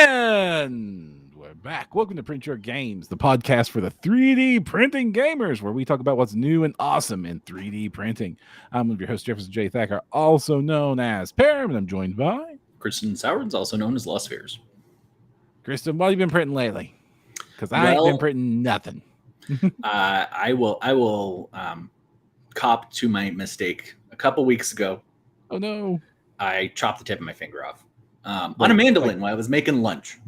And we're back. Welcome to Print Your Games, the podcast for the 3D printing gamers, where we talk about what's new and awesome in 3D printing. I'm one of your host, Jefferson J. Thacker, also known as Perm, and I'm joined by Kristen Sowards, also known as Lost Spheres. Kristen. What have you been printing lately? Because I ain't Well, been printing nothing. I will cop to my mistake. A couple weeks ago, Oh no! I chopped the tip of my finger off on a mandolin while I was making lunch.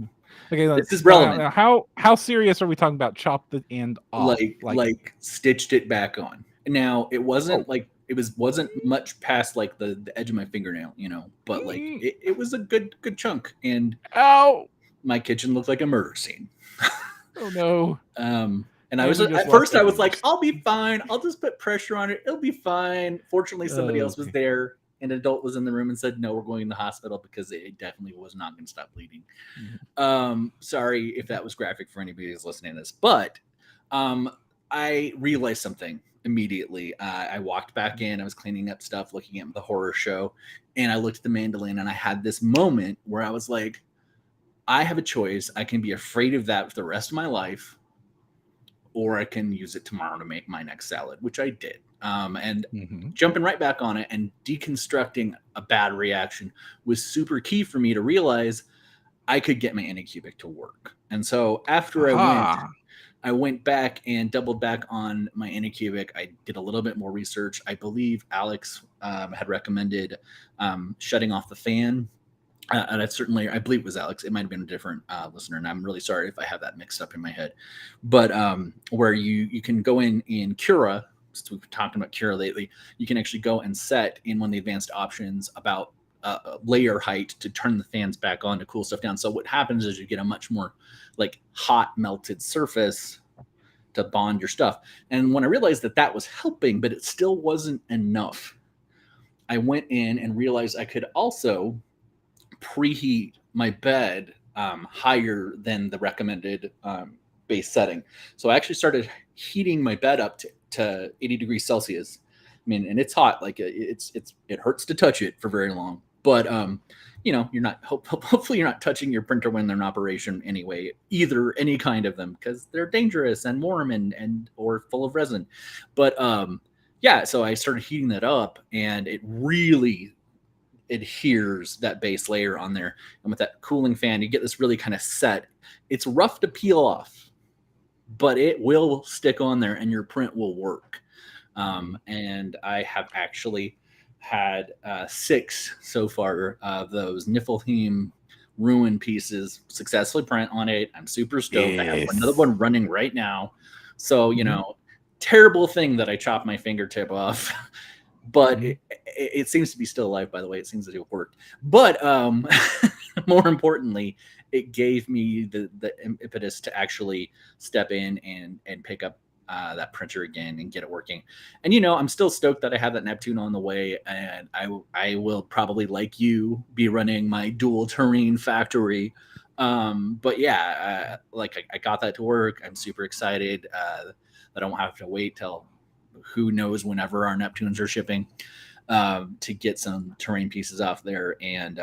Okay, this is relevant. How serious are we talking about? Chop the end off, like stitched it back on. Now it wasn't wasn't much past like the edge of my fingernail, but like it was a good chunk, and my kitchen looked like a murder scene. Oh no! And I was at first I was like, I'll be fine. I'll just put pressure on it. It'll be fine. Fortunately, somebody else was there. An adult was in the room and said, no, we're going to the hospital because it definitely was not going to stop bleeding. Mm-hmm. Sorry if that was graphic for anybody who's listening to this, but I realized something immediately. I walked back in. I was cleaning up stuff, looking at the horror show, and I looked at the mandolin, and I had this moment where I was like, I have a choice. I can be afraid of that for the rest of my life, or I can use it tomorrow to make my next salad, which I did. And jumping right back on it and deconstructing a bad reaction was super key for me to realize I could get my Anycubic to work. And so after I went back and doubled back on my Anycubic. I did a little bit more research. I believe Alex had recommended shutting off the fan. And I believe it was Alex. It might have been a different listener, and I'm really sorry if I have that mixed up in my head. But where you can go in Cura, since we've been talking about Cura lately, you can actually go and set in one of the advanced options about layer height to turn the fans back on to cool stuff down. So what happens is you get a much more like hot melted surface to bond your stuff. And when I realized that was helping, but it still wasn't enough, I went in and realized I could also preheat my bed higher than the recommended base setting. So I actually started heating my bed up to 80 degrees Celsius. I mean, and it's hot. Like it hurts to touch it for very long. But you're not hopefully you're not touching your printer when they're in operation anyway. Either any kind of them, because they're dangerous and warm and or full of resin. But so I started heating that up, and it really adheres that base layer on there. And with that cooling fan, you get this really kind of set. It's rough to peel off, but it will stick on there and your print will work. And I have actually had 6 so far of those Niflheim ruin pieces successfully print on it. I'm super stoked. Yes. I have another one running right now. So, terrible thing that I chopped my fingertip off. But it seems to be still alive, by the way. It seems that it worked. But more importantly, it gave me the impetus to actually step in and pick up that printer again and get it working. And, I'm still stoked that I have that Neptune on the way. And I will probably, like you, be running my dual terrain factory. But yeah, I got that to work. I'm super excited. I don't have to wait till who knows whenever our Neptunes are shipping to get some terrain pieces off there and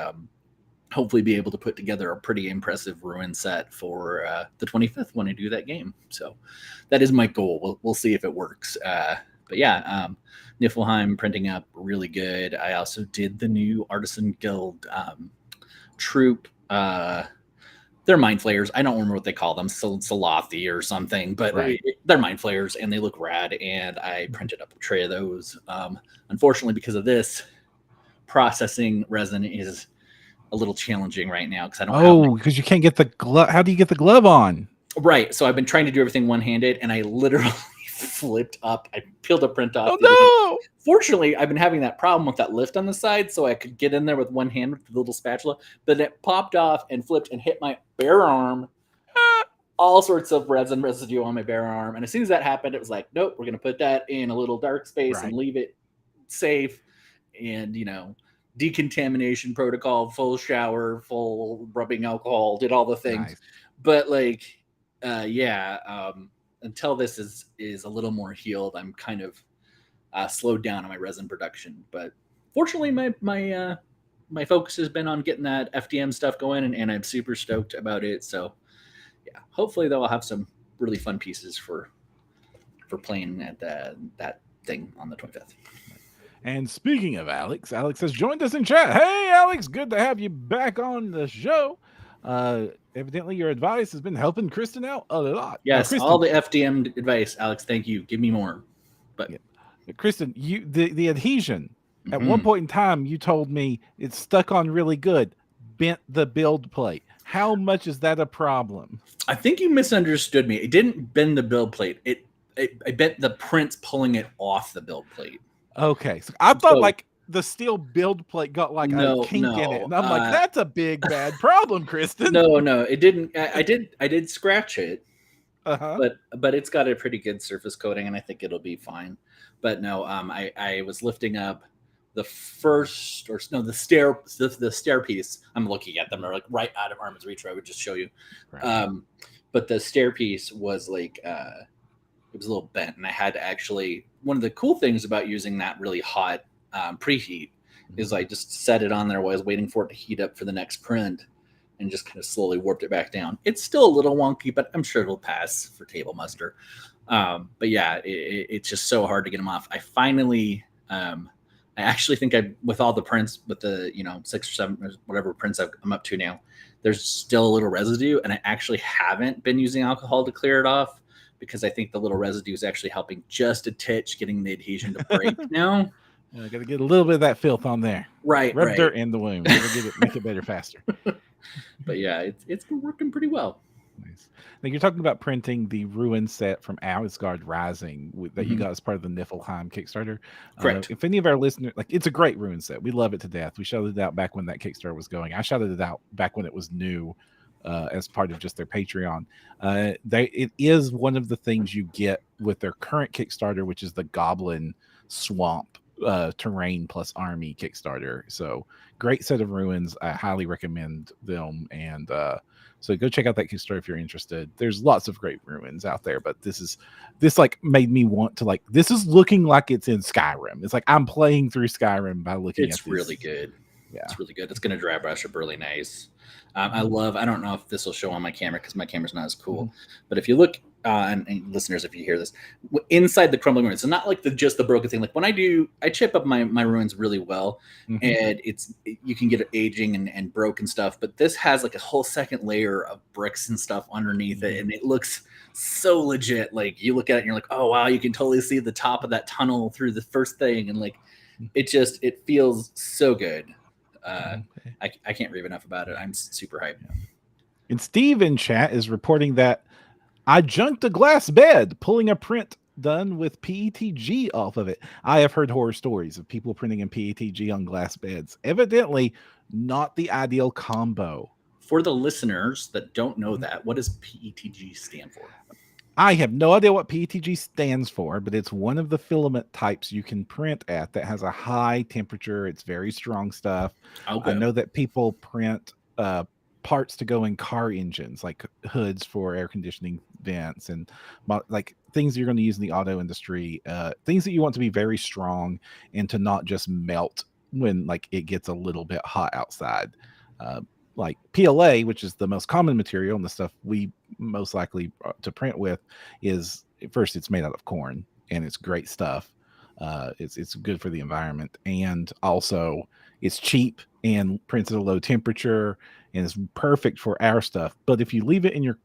hopefully be able to put together a pretty impressive ruin set for the 25th when I do that game. So that is my goal. We'll see if it works. But yeah, Niflheim printing up really good. I also did the new Artisan Guild troop. They're mind flayers. I don't remember what they call them, Salathi or something, but they're mind flayers and they look rad. And I printed up a tray of those. Unfortunately, because of this, processing resin is a little challenging right now because I don't. Oh, because you can't get the glove. How do you get the glove on? Right. So I've been trying to do everything one-handed, and I literally flipped up. I peeled a print off. Oh no! Fortunately, I've been having that problem with that lift on the side, so I could get in there with one hand with the little spatula, but it popped off and flipped and hit my bare arm. All sorts of resin residue on my bare arm. And as soon as that happened, it was like, nope, we're going to put that in a little dark space and leave it safe. And, decontamination protocol, full shower, full rubbing alcohol, did all the things. Nice. But until this is a little more healed, I'm kind of slowed down on my resin production. But fortunately, my my focus has been on getting that FDM stuff going, and I'm super stoked about it. So yeah, hopefully though I'll have some really fun pieces for playing at that thing on the 25th. And speaking of Alex has joined us in chat. Hey, Alex, good to have you back on the show. Evidently, your advice has been helping Kristen out a lot. Yes, Kristen, all the FDM advice, Alex. Thank you. Give me more. But yeah. Kristen, the adhesion. At one point in time, you told me it's stuck on really good. Bent the build plate. How much is that a problem? I think you misunderstood me. It didn't bend the build plate. I bent the prints pulling it off the build plate. Okay, so I thought like the steel build plate got like a kink in it, and I'm like, that's a big bad problem, Kristen. No, it didn't. I did scratch it, but it's got a pretty good surface coating, and I think it'll be fine. But no, I was lifting up the stair piece. I'm looking at them. They're like right out of arm's reach. I would just show you. Right. But the stair piece was like it was a little bent, and I had to actually. One of the cool things about using that really hot preheat is I just set it on there while I was waiting for it to heat up for the next print, and just kind of slowly warped it back down. It's still a little wonky, but I'm sure it'll pass for table muster. But yeah, it's just so hard to get them off. I finally, I actually think with all the prints, with the 6 or 7 or whatever prints I'm up to now, there's still a little residue, and I actually haven't been using alcohol to clear it off, because I think the little residue is actually helping just a titch getting the adhesion to break now. I got to get a little bit of that filth on there. Right. Rub dirt in the wound. Make it better faster. But yeah, it's been working pretty well. Nice. Now you're talking about printing the Ruin set from Asgard Rising that you got as part of the Niflheim Kickstarter. Correct. If any of our listeners, it's a great Ruin set. We love it to death. We shouted it out back when that Kickstarter was going. I shouted it out back when it was new. As part of just their Patreon. It is one of the things you get with their current Kickstarter, which is the Goblin Swamp Terrain plus Army Kickstarter. So great set of ruins. I highly recommend them. And so go check out that Kickstarter if you're interested. There's lots of great ruins out there, but this made me want to this is looking like it's in Skyrim. It's like I'm playing through Skyrim by looking at this. It's really good. Yeah, it's really good. It's going to dry brush up really nice. I don't know if this will show on my camera because my camera's not as cool, but if you look, and listeners, if you hear this, inside the crumbling ruins, it's not like just the broken thing. Like when I chip up my ruins really well, and you can get it aging and broken stuff, but this has like a whole second layer of bricks and stuff underneath it, and it looks so legit. Like you look at it and you're like, oh wow, you can totally see the top of that tunnel through the first thing, and like it feels so good. I can't rave enough about it. I'm super hyped. And Steve in chat is reporting that I junked a glass bed pulling a print done with PETG off of it. I have heard horror stories of people printing in PETG on glass beds. Evidently not the ideal combo. For the listeners that don't know that, what does PETG stand for? I have no idea what PETG stands for, but it's one of the filament types you can print at that has a high temperature. It's very strong stuff. Okay. I know that people print parts to go in car engines, like hoods for air conditioning vents and like things you're going to use in the auto industry, things that you want to be very strong and to not just melt when like it gets a little bit hot outside. Like PLA, which is the most common material and the stuff we most likely to print with, is first it's made out of corn and it's great stuff. It's good for the environment, and also it's cheap and prints at a low temperature and is perfect for our stuff. But if you leave it in your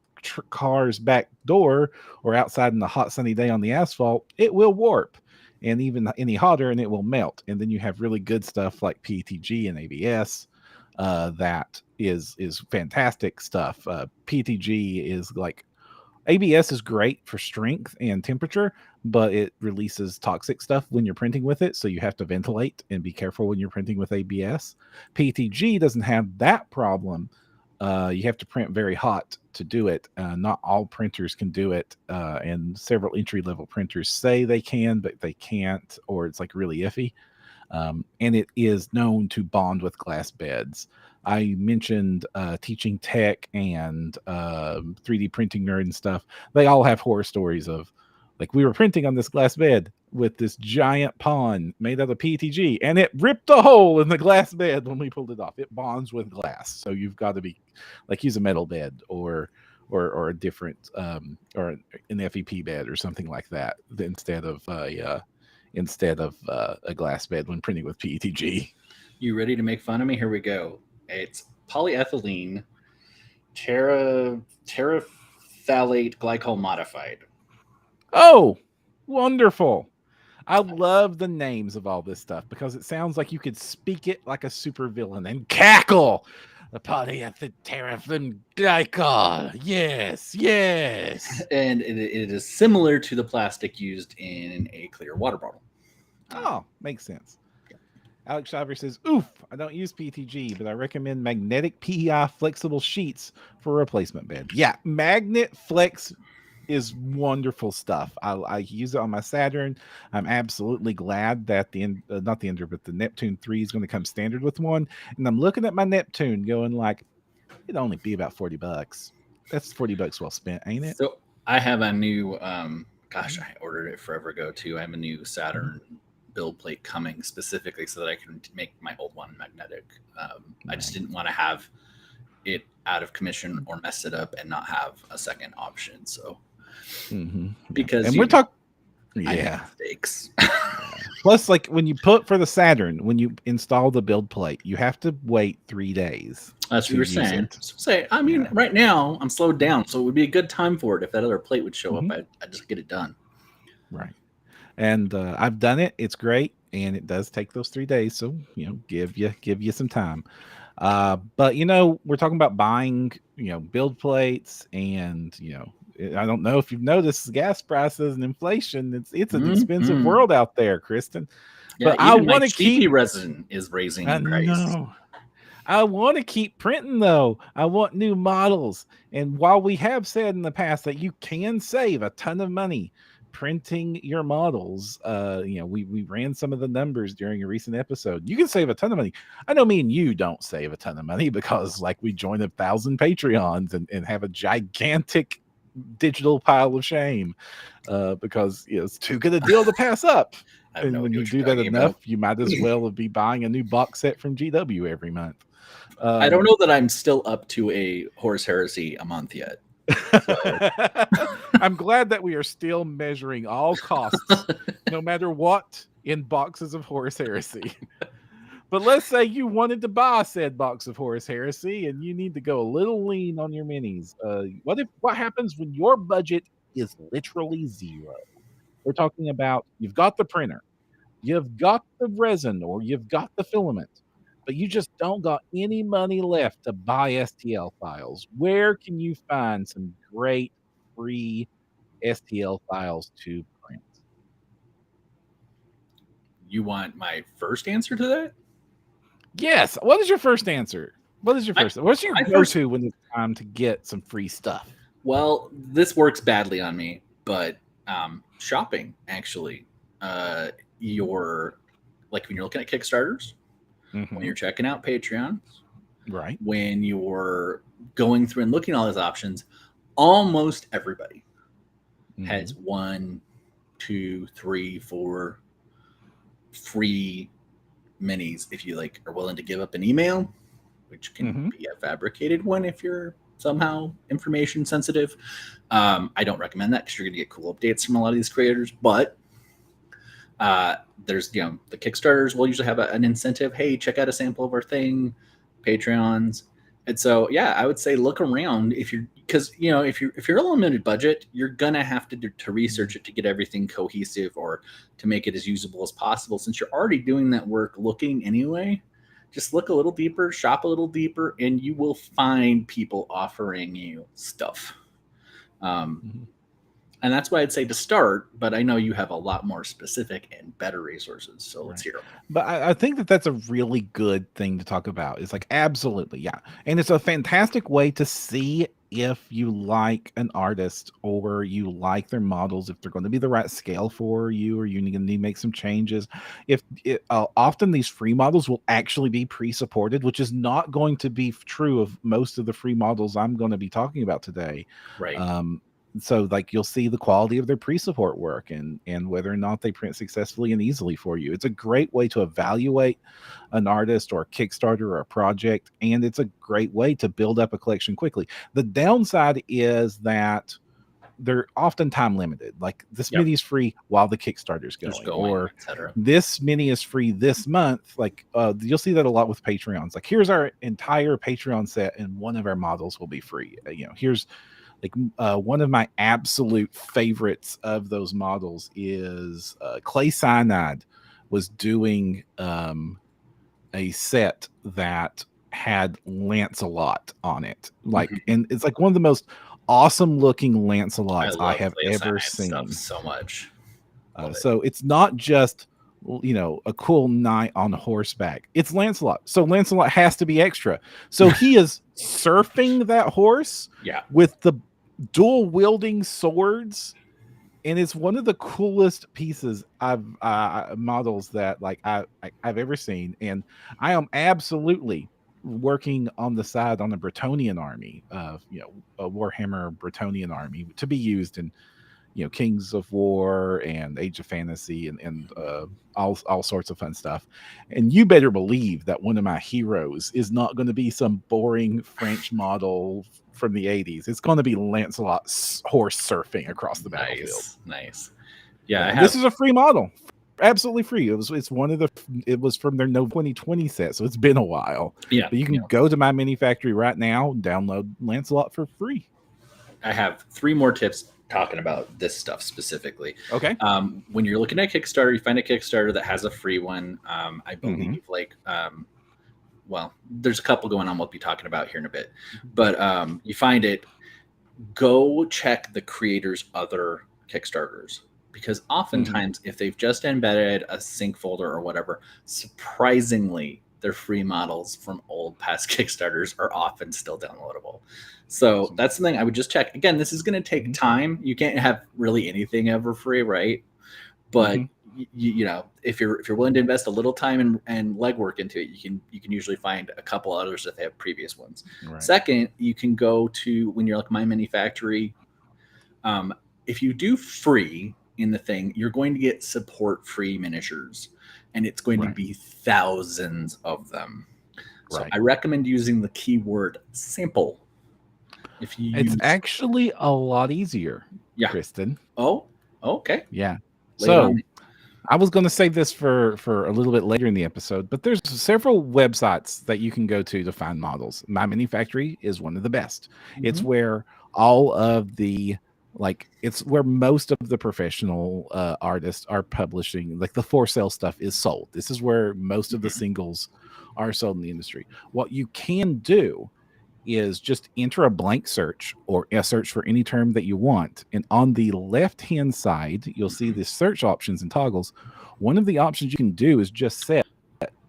car's back door or outside in a hot sunny day on the asphalt, it will warp, and even any hotter and it will melt. And then you have really good stuff like PETG and ABS. That is fantastic stuff. PETG is like, ABS is great for strength and temperature, but it releases toxic stuff when you're printing with it, so you have to ventilate and be careful when you're printing with ABS. PETG doesn't have that problem. You have to print very hot to do it. Not all printers can do it, and several entry-level printers say they can, but they can't, or it's like really iffy. And it is known to bond with glass beds. I mentioned Teaching Tech and 3D Printing Nerd and stuff. They all have horror stories of Like we were printing on this glass bed with this giant pawn made out of PETG, and it ripped a hole in the glass bed when we pulled it off. It bonds with glass, so you've got to be like use a metal bed or a different or an FEP bed or something like that instead of a glass bed when printing with PETG. You ready to make fun of me? Here we go. It's polyethylene terephthalate glycol modified. Oh, wonderful. I love the names of all this stuff because it sounds like you could speak it like a supervillain and cackle. The polyethylene glycol. Yes, yes. And it is similar to the plastic used in a clear water bottle. Oh, makes sense. Yeah. Alex Shiver says, oof, I don't use PETG, but I recommend magnetic PEI flexible sheets for a replacement bed. Yeah, Magnet Flex is wonderful stuff. I use it on my Saturn. I'm absolutely glad that not the Ender, but the Neptune 3 is going to come standard with one. And I'm looking at my Neptune going like, it'd only be about $40. That's $40 well spent, ain't it? So I have a new, gosh, I ordered it forever ago too. I have a new Saturn build plate coming specifically so that I can make my old one magnetic. I just didn't want to have it out of commission or mess it up and not have a second option. So because and we're talking mistakes. Plus, like when you put for the Saturn, when you install the build plate, you have to wait 3 days. That's what you were saying. So I mean, right now I'm slowed down, so it would be a good time for it. If that other plate would show up, I'd just get it done. Right. And I've done it. It's great, and it does take those 3 days. So give you some time. But we're talking about buying build plates, and I don't know if you've noticed gas prices and inflation. It's an expensive world out there, Kristen. Yeah, but I want to keep resin is raising in price. No. I want to keep printing though. I want new models. And while we have said in the past that you can save a ton of money printing your models, we ran some of the numbers during a recent episode. You can save a ton of money. I know me and you don't save a ton of money because like we join 1,000 Patreons and have a gigantic digital pile of shame because it's too good a deal to pass up. And when you do that enough, you might as well be buying a new box set from GW every month. I don't know that I'm still up to a Horus Heresy a month yet. So. I'm glad that we are still measuring all costs, no matter what, in boxes of Horus Heresy. But let's say you wanted to buy said box of Horus Heresy and you need to go a little lean on your minis. What happens when your budget is literally zero? We're talking about you've got the printer, you've got the resin, or you've got the filament, but you just don't got any money left to buy STL files. Where can you find some great free STL files to print? You want my first answer to that? Yes. What is your first answer? What's your go-to when it's time to get some free stuff? Well, this works badly on me, but shopping actually. You're like when you're looking at Kickstarters, when you're checking out Patreons, right? When you're going through and looking at all those options, almost everybody has 1, 2, 3, 4 free minis if you are willing to give up an email, which can be a fabricated one if you're somehow information sensitive. I don't recommend that because you're going to get cool updates from a lot of these creators, but there's the Kickstarters will usually have an incentive. Hey, check out a sample of our thing. Patreons. And so I would say look around if you're a limited budget, you're gonna have to research it to get everything cohesive or to make it as usable as possible. Since you're already doing that work looking anyway, just look a little deeper, shop a little deeper, and you will find people offering you stuff. And that's why I'd say to start, but I know you have a lot more specific and better resources. So let's hear them. But I think that's a really good thing to talk about. It's like, absolutely. Yeah. And it's a fantastic way to see if you like an artist or you like their models, if they're going to be the right scale for you, or you need to make some changes. Often these free models will actually be pre-supported, which is not going to be true of most of the free models I'm going to be talking about today. Right. so like you'll see the quality of their pre-support work and whether or not they print successfully and easily for you. It's a great way to evaluate an artist or a Kickstarter or a project, and it's a great way to build up a collection quickly. The downside is that they're often time limited. Like this mini is free while the Kickstarter's going, or this mini is free this month. Like you'll see that a lot with Patreons. Like here's our entire Patreon set, and one of our models will be free. Here's like one of my absolute favorites of those models is Clay Cyanide was doing a set that had Lancelot on it. Like, and it's like one of the most awesome looking Lancelots I have ever seen. So much. So it's not just a cool knight on horseback. It's Lancelot. So Lancelot has to be extra. So he is surfing that horse with the dual wielding swords. And it's one of the coolest pieces models that I've ever seen. And I am absolutely working on the side on the Bretonnian army of a Warhammer Bretonnian army to be used in Kings of War and Age of Fantasy and all sorts of fun stuff. And you better believe that one of my heroes is not going to be some boring French model from the 80s. It's going to be Lancelot's horse surfing across the battlefield. Nice. Yeah, this is a free model. Absolutely free. It was from their No 2020 set, so it's been a while. Yeah, but you can go to my mini factory right now, download Lancelot for free. I have 3 more tips talking about this stuff specifically. Okay. When you're looking at Kickstarter, you find a Kickstarter that has a free one. I believe well, there's a couple going on we'll be talking about here in a bit, but you find it, go check the creator's other Kickstarters. Because oftentimes, if they've just embedded a sync folder or whatever, surprisingly, their free models from old past Kickstarters are often still downloadable. So that's something I would just check. Again, this is going to take time. You can't have really anything ever free, right? But if you're willing to invest a little time and legwork into it, you can usually find a couple others that they have previous ones. Right. Second, you can go to, when you're like My Mini Factory, if you do free in the thing, you're going to get support free miniatures, and it's going to be thousands of them. So I recommend using the keyword sample. It's actually a lot easier, Kristen. Oh, okay. Yeah. So I was going to save this for a little bit later in the episode, but there's several websites that you can go to find models. My Mini Factory is one of the best. It's where all of the it's where most of the professional artists are publishing. Like the for sale stuff is sold. This is where most of the singles are sold in the industry. What you can do is just enter a blank search or a search for any term that you want. And on the left-hand side, you'll see the search options and toggles. One of the options you can do is just set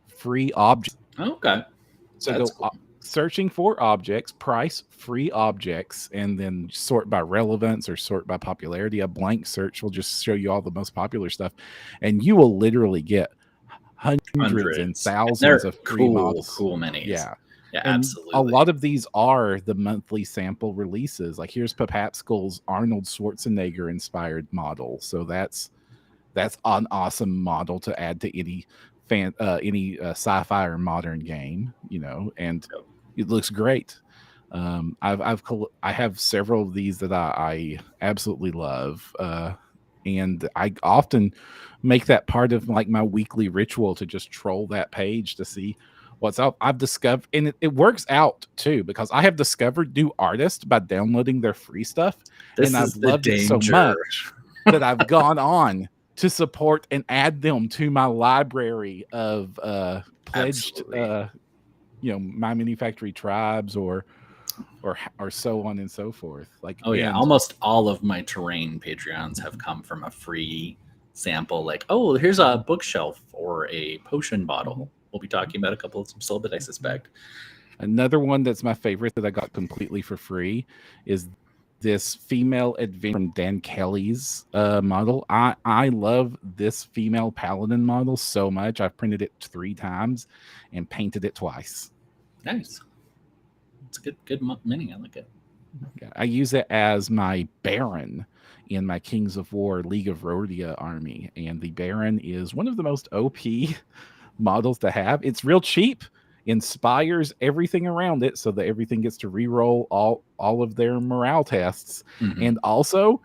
free objects. Okay. So that's go searching for objects, price, free objects, and then sort by relevance or sort by popularity. A blank search will just show you all the most popular stuff. And you will literally get hundreds and thousands of free models. Cool minis. Yeah. Yeah, and absolutely. A lot of these are the monthly sample releases. Like here's Papapskull's Arnold Schwarzenegger inspired model. So that's an awesome model to add to any sci-fi or modern game, and it looks great. I have several of these that I absolutely love, and I often make that part of like my weekly ritual to just troll that page to see what's up. I've discovered, and it works out too, because I have discovered new artists by downloading their free stuff, and I've loved it so much that I've gone on to support and add them to my library of pledged, My Mini Factory tribes or so on and so forth. Like, almost all of my terrain Patreons have come from a free sample. Like, here's a bookshelf or a potion bottle. We'll be talking about a couple of them still, but I suspect. Another one that's my favorite that I got completely for free is this female adventure from Dan Kelly's model. I love this female paladin model so much. I've printed it 3 times and painted it twice. Nice. It's a good mini. I like it. I use it as my Baron in my Kings of War League of Rhodia army, and the Baron is one of the most OP models to have. It's real cheap, inspires everything around it, so that everything gets to re-roll all of their morale tests, and also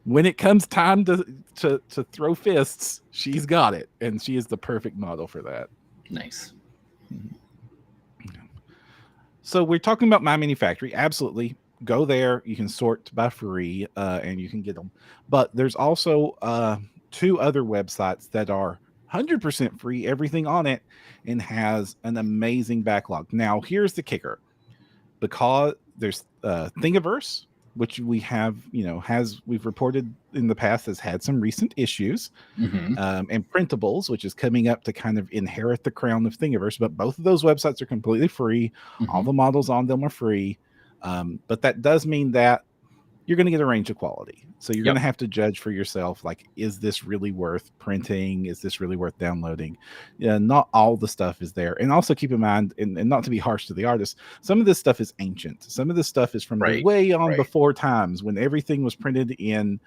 when it comes time to throw fists, she's got it, and she is the perfect model for that. Nice. So we're talking about My Mini Factory. Absolutely. Go there. You can sort by free and you can get them. But there's also 2 other websites that are 100% free, everything on it, and has an amazing backlog. Now, here's the kicker. Because there's Thingiverse, which we have, we've reported in the past has had some recent issues, and Printables, which is coming up to kind of inherit the crown of Thingiverse. But both of those websites are completely free. All the models on them are free. But that does mean that you're going to get a range of quality. So you're going to have to judge for yourself, like, is this really worth printing? Is this really worth downloading? Yeah, not all the stuff is there. And also keep in mind, and not to be harsh to the artists, some of this stuff is ancient. Some of this stuff is from the way on before times when everything was printed in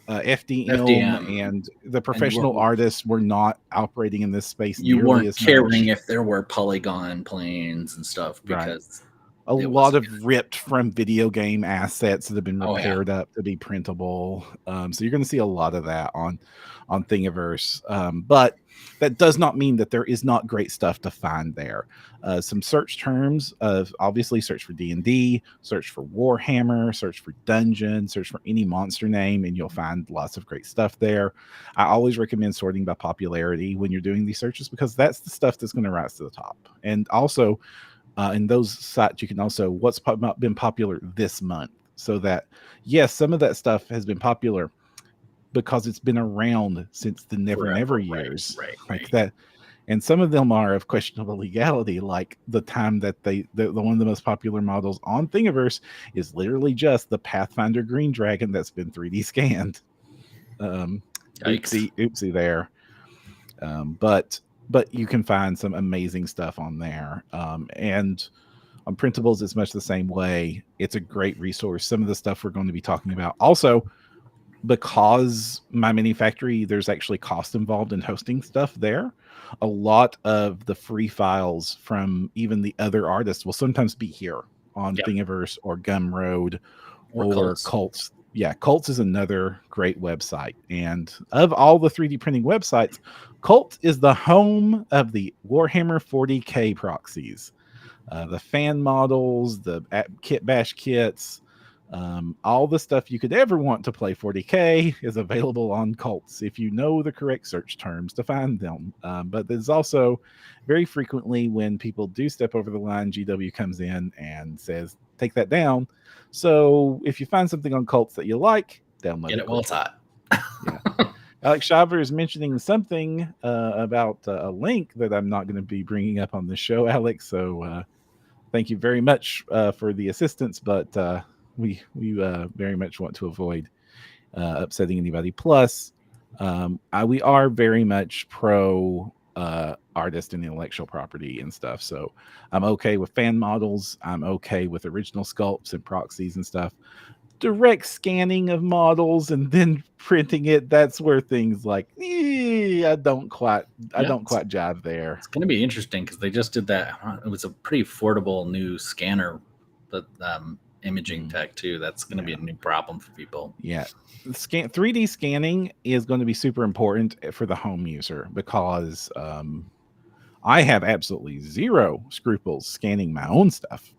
FDM, and the professional artists were not operating in this space. You weren't caring if there were polygon planes and stuff, because a lot of ripped from video game assets that have been repaired up to be printable. So you're going to see a lot of that on Thingiverse. But that does not mean that there is not great stuff to find there. Some search terms of obviously search for D&D, search for Warhammer, search for Dungeon, search for any monster name, and you'll find lots of great stuff there. I always recommend sorting by popularity when you're doing these searches, because that's the stuff that's going to rise to the top. And also, in those sites, you can also what's been popular this month, so that yes, some of that stuff has been popular because it's been around since the never years, like that. And some of them are of questionable legality, like the time that the one of the most popular models on Thingiverse is literally just the Pathfinder Green Dragon that's been 3D scanned. Oopsie there. But you can find some amazing stuff on there. And on Printables, it's much the same way. It's a great resource. Some of the stuff we're going to be talking about. Also, because My Mini Factory, there's actually cost involved in hosting stuff there. A lot of the free files from even the other artists will sometimes be here on Thingiverse or Gumroad or Cults. Yeah, Cults is another great website. And of all the 3D printing websites, Cult is the home of the Warhammer 40K proxies. The fan models, the kit bash kits, all the stuff you could ever want to play 40K is available on Cults if you know the correct search terms to find them. But there's also very frequently when people do step over the line, GW comes in and says, take that down. So if you find something on Cults that you like, download it. While it's hot. Alex Shaver is mentioning something about a link that I'm not going to be bringing up on the show, Alex. So thank you very much for the assistance, but we very much want to avoid upsetting anybody. Plus, we are very much pro artist and intellectual property and stuff. So I'm okay with fan models. I'm okay with original sculpts and proxies and stuff. Direct scanning of models and then printing it, that's where things like I don't quite jive there. It's going to be interesting because they just did that. It was a pretty affordable new scanner, but imaging tech too. That's going to be a new problem for people. 3D scanning is going to be super important for the home user, because I have absolutely zero scruples scanning my own stuff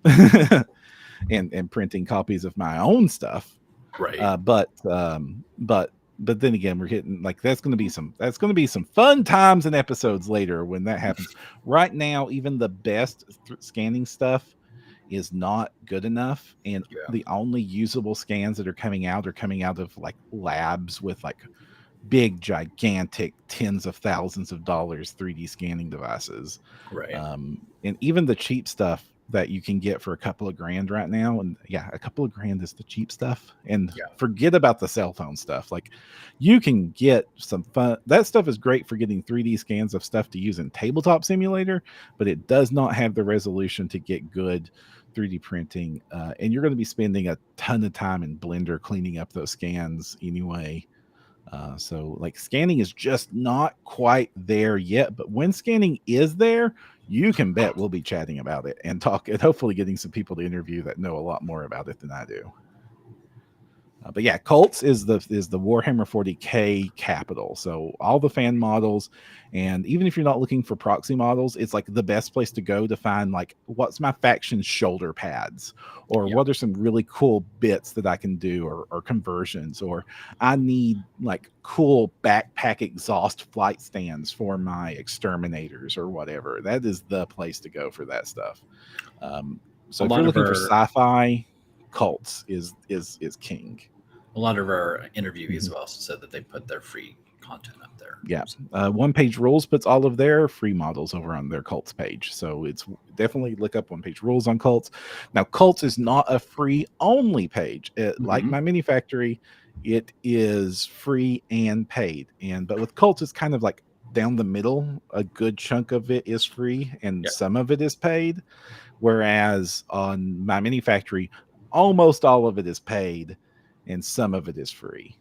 and printing copies of my own stuff. But then again, we're hitting like that's going to be some fun times and episodes later when that happens. Right now, even the best scanning stuff is not good enough, and the only usable scans that are coming out of like labs with like big gigantic tens of thousands of dollars 3D scanning devices, and even the cheap stuff that you can get for a couple of grand right now, and a couple of grand is the cheap stuff, and forget about the cell phone stuff. Like, you can get some fun, that stuff is great for getting 3D scans of stuff to use in Tabletop Simulator, but it does not have the resolution to get good 3D printing, and you're going to be spending a ton of time in Blender cleaning up those scans anyway. So like scanning is just not quite there yet, but when scanning is there, you can bet we'll be chatting about it and hopefully getting some people to interview that know a lot more about it than I do. But yeah, Cults is the Warhammer 40K capital. So all the fan models, and even if you're not looking for proxy models, it's like the best place to go to find like what's my faction shoulder pads, or what are some really cool bits that I can do, or conversions, or I need like cool backpack exhaust flight stands for my exterminators or whatever. That is the place to go for that stuff. So if you're looking for sci-fi, Cults is king. A lot of our interviewees have also said that they put their free content up there. Yeah. One Page Rules puts all of their free models over on their Cults page. So it's definitely look up One Page Rules on Cults. Now, Cults is not a free only page. Like My Mini Factory, it is free and paid. But with Cults, it's kind of like down the middle. A good chunk of it is free and some of it is paid. Whereas on My Mini Factory, almost all of it is paid and some of it is free.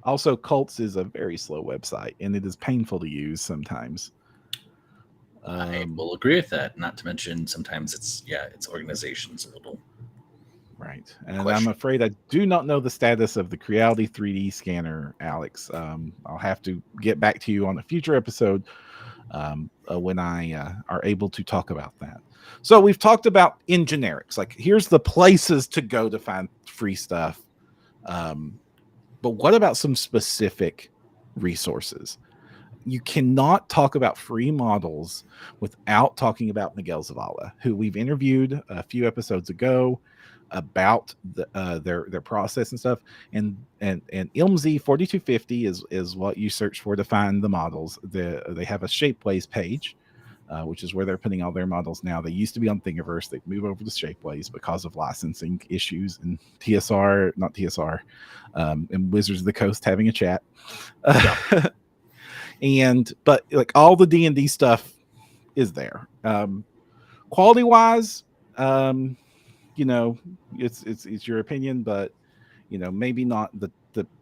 Also, Cults is a very slow website, and it is painful to use sometimes. I will agree with that. Not to mention, sometimes its organization's a little right. And I'm afraid I do not know the status of the Creality 3D scanner, Alex. I'll have to get back to you on a future episode when I are able to talk about that. So we've talked about in generics, like here's the places to go to find free stuff. But what about some specific resources? You cannot talk about free models without talking about Miguel Zavala, who we've interviewed a few episodes ago about their process and stuff. And ILMZ 4250 is what you search for to find the models. They have a Shapeways page, which is where they're putting all their models now. They used to be on Thingiverse. They've moved over to Shapeways because of licensing issues and and Wizards of the Coast having a chat. But like all the D&D stuff is there. Quality wise, it's your opinion, but maybe not the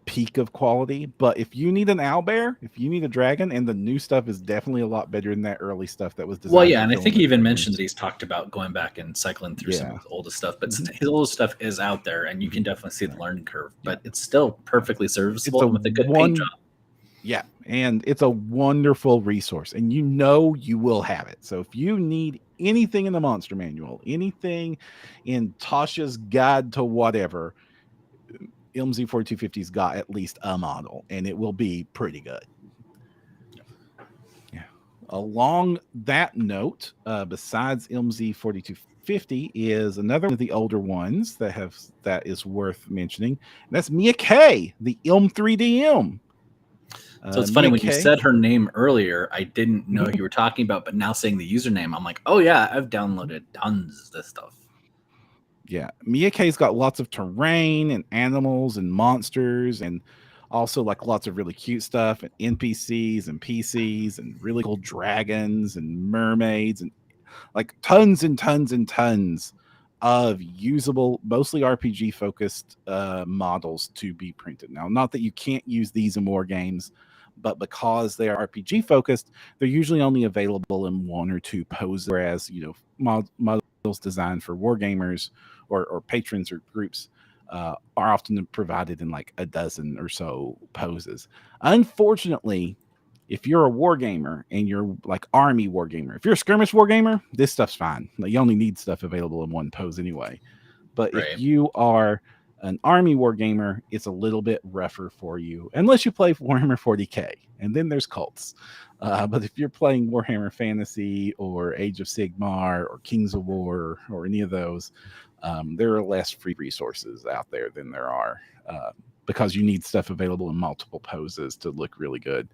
peak of quality. But if you need an owlbear, if you need a dragon, and the new stuff is definitely a lot better than that early stuff that was designed. Well, yeah, and I think he even mentioned that he's talked about going back and cycling through some of the oldest stuff, but his oldest stuff is out there, and you can definitely see the learning curve. But it's still perfectly serviceable with a good paint job. Yeah, and it's a wonderful resource, and you will have it. So if you need anything in the Monster Manual, anything in Tasha's Guide to whatever, ILMZ 4250's got at least a model, and it will be pretty good. Yeah. Along that note, besides ILMZ 4250 is another one of the older ones that is worth mentioning. And that's MiaK, the ILM 3DM. So it's funny, when you said her name earlier, I didn't know who you were talking about, but now saying the username, I'm like, oh yeah, I've downloaded tons of this stuff. Yeah, MiaK's got lots of terrain and animals and monsters, and also like lots of really cute stuff and NPCs and PCs and really cool dragons and mermaids and like tons and tons and tons of usable, mostly RPG focused models to be printed. Now, not that you can't use these in war games, but because they are RPG focused, they're usually only available in one or two poses, whereas models designed for war gamers or patrons or groups are often provided in like a dozen or so poses. Unfortunately, if you're a war gamer and you're like army war gamer, if you're a skirmish war gamer, this stuff's fine. Like, you only need stuff available in one pose anyway. But if you are an army war gamer, it's a little bit rougher for you, unless you play Warhammer 40K, and then there's Cults. But if you're playing Warhammer Fantasy or Age of Sigmar or Kings of War or any of those, there are less free resources out there than there are because you need stuff available in multiple poses to look really good.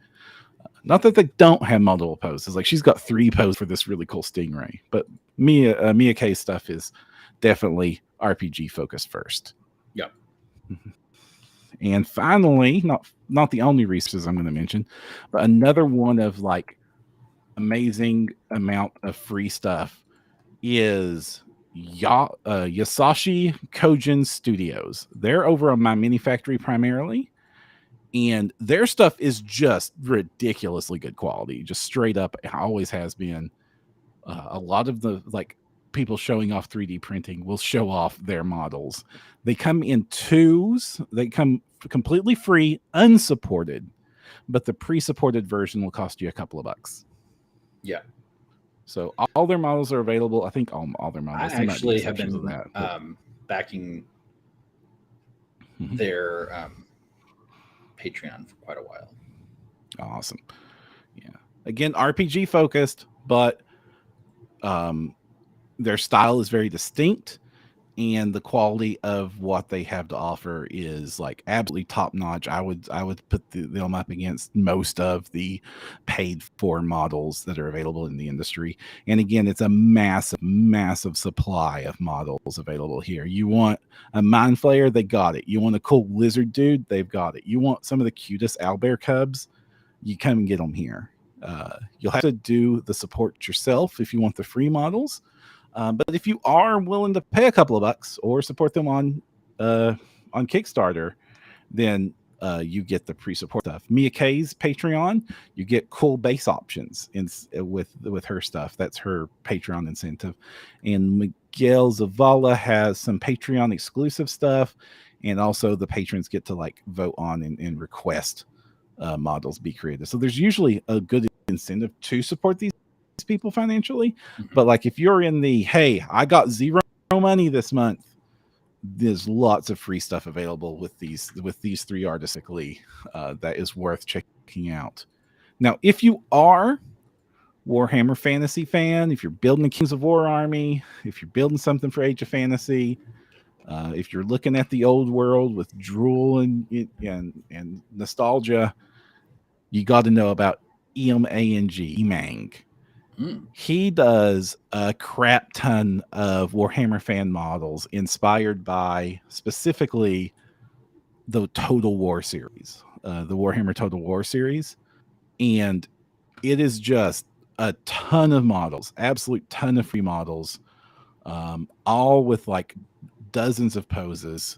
Not that they don't have multiple poses. Like, she's got 3 poses for this really cool Stingray. But MiaK stuff is definitely RPG focused first. Yep. And finally, not the only resources I'm going to mention, but another one of like amazing amount of free stuff is Yasushi Kojin Studios. They're over on My Mini Factory primarily, and their stuff is just ridiculously good quality, just straight up. It always has been. A lot of the people showing off 3D printing will show off their models. They come in twos. They come completely free, unsupported, but the pre-supported version will cost you a couple of bucks. Yeah. So all their models are available. I think all their models. I actually have been backing their Patreon for quite a while. Awesome. Yeah. Again, RPG focused, but their style is very distinct, and the quality of what they have to offer is like absolutely top notch. I would put them up against most of the paid for models that are available in the industry. And again, it's a massive supply of models available here. You want a mind flayer, they got it. You want a cool lizard dude, they've got it. You want some of the cutest owlbear cubs, you come and get them here. You'll have to do the support yourself if you want the free models. But if you are willing to pay a couple of bucks or support them on Kickstarter, then you get the pre-support stuff. MiaK's Patreon, you get cool base options with her stuff. That's her Patreon incentive. And Miguel Zavala has some Patreon exclusive stuff, and also the patrons get to vote on and request models be created. So there's usually a good incentive to support these people financially. But if you're in the hey, I got zero money this month, there's lots of free stuff available with these three artists that is worth checking out. Now, if you are Warhammer Fantasy fan, if you're building a Kings of War army, if you're building something for Age of Fantasy, if you're looking at the old world with drool and nostalgia, you got to know about Emang. He does a crap ton of Warhammer fan models inspired by specifically the Total War series, the Warhammer Total War series. And it is just a ton of models, absolute ton of free models, all with dozens of poses.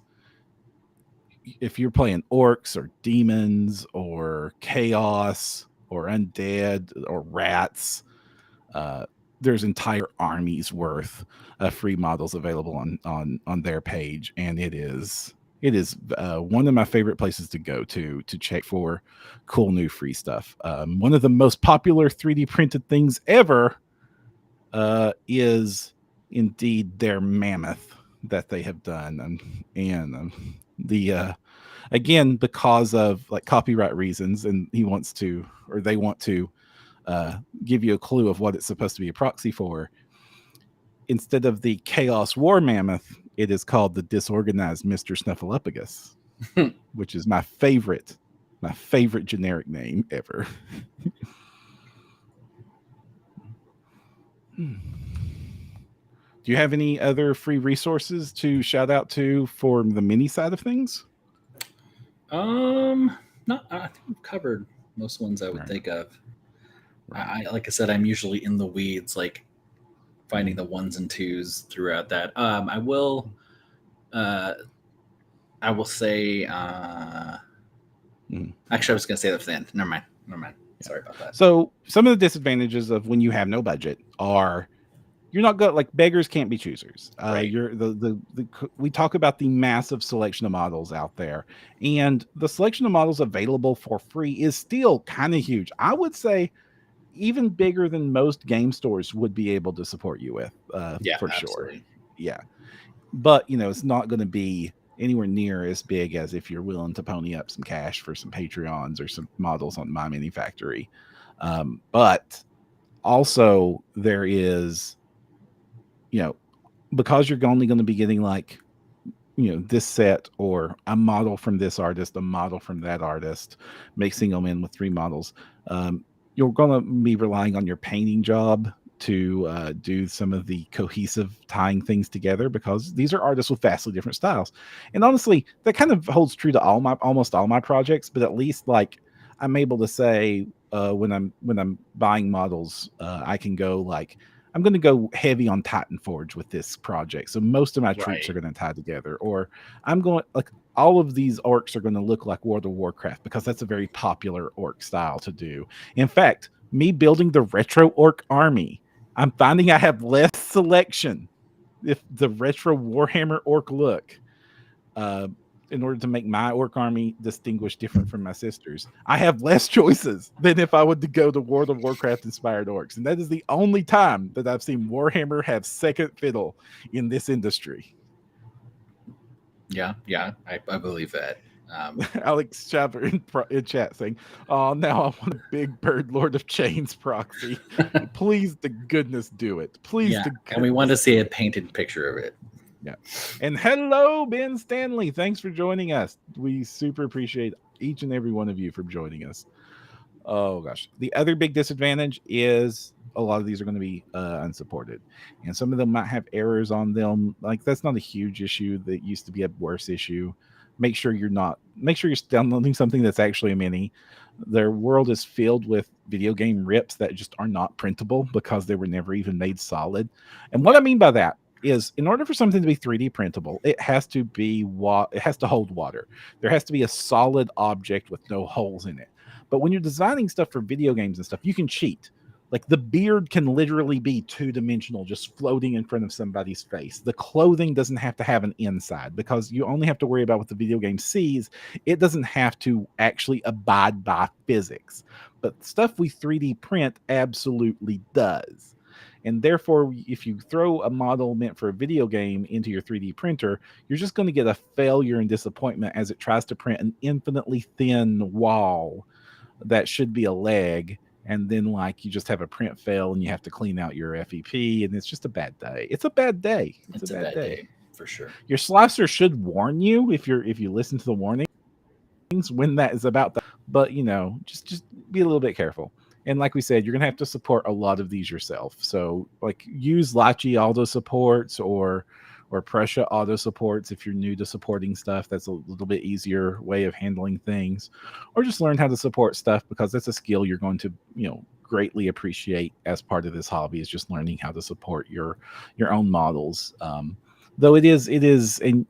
If you're playing orcs or demons or chaos or undead or rats, there's entire armies worth of free models available on their page, and it is one of my favorite places to go to check for cool new free stuff. One of the most popular 3D printed things ever is indeed their mammoth that they have done, and again, because of copyright reasons, and they want to give you a clue of what it's supposed to be a proxy for. Instead of the Chaos War Mammoth, it is called the Disorganized Mr. Snuffleupagus, which is my favorite generic name ever. Do you have any other free resources to shout out to for the mini side of things? I think we've covered most ones I would think of. Right. Like I said, I'm usually in the weeds, finding the ones and twos throughout that. I will say, actually, I was going to say that for the end. Never mind. Sorry about that. So some of the disadvantages of when you have no budget are you're not good. Beggars can't be choosers. Right. We talk about the massive selection of models out there, and the selection of models available for free is still kind of huge. I would say even bigger than most game stores would be able to support you with, for absolutely. Sure. Yeah. But, it's not going to be anywhere near as big as if you're willing to pony up some cash for some Patreons or some models on My Mini Factory. But also there is, because you're only going to be getting this set or a model from this artist, a model from that artist, mixing them in with three models, you're going to be relying on your painting job to do some of the cohesive tying things together, because these are artists with vastly different styles. And honestly, that kind of holds true to almost all my projects, but at least I'm able to say when I'm buying models, I can go I'm going to go heavy on Titan Forge with this project. So most of my troops are going to tie together, or I'm going like all of these orcs are going to look like World of Warcraft because that's a very popular orc style to do. In fact, me building the retro orc army, I'm finding I have less selection if the retro Warhammer orc look. In order to make my orc army distinguish different from my sisters, I have less choices than if I would to go to World of Warcraft inspired orcs. And that is the only time that I've seen Warhammer have second fiddle in this industry. Yeah, I believe that. Alex Chapter in chat saying, "Oh, now I want a big bird Lord of Chains proxy. Please, to goodness, do it. Please, to and we want to see a painted picture of it." Yeah. And hello, Ben Stanley. Thanks for joining us. We super appreciate each and every one of you for joining us. Oh, gosh. The other big disadvantage is a lot of these are going to be unsupported. And some of them might have errors on them. Like, that's not a huge issue. That used to be a worse issue. Make sure you're downloading something that's actually a mini. Their world is filled with video game rips that just are not printable because they were never even made solid. And what I mean by that is, in order for something to be 3D printable, it has to hold water. There has to be a solid object with no holes in it. But when you're designing stuff for video games and stuff, you can cheat. Like, the beard can literally be 2-dimensional, just floating in front of somebody's face. The clothing doesn't have to have an inside because you only have to worry about what the video game sees. It doesn't have to actually abide by physics. But stuff we 3D print absolutely does. And therefore, if you throw a model meant for a video game into your 3D printer, you're just going to get a failure and disappointment as it tries to print an infinitely thin wall that should be a leg. And then, like, you just have a print fail and you have to clean out your FEP, and it's just a bad day. It's a bad day. It's a bad day for sure. Your slicer should warn you if you listen to the warnings when that is about. But, just be a little bit careful. And like we said, you're going to have to support a lot of these yourself. So, like, use Lachi auto supports or Prussia auto supports if you're new to supporting stuff. That's a little bit easier way of handling things. Or just learn how to support stuff, because that's a skill you're going to, greatly appreciate as part of this hobby, is just learning how to support your own models. Though it is, and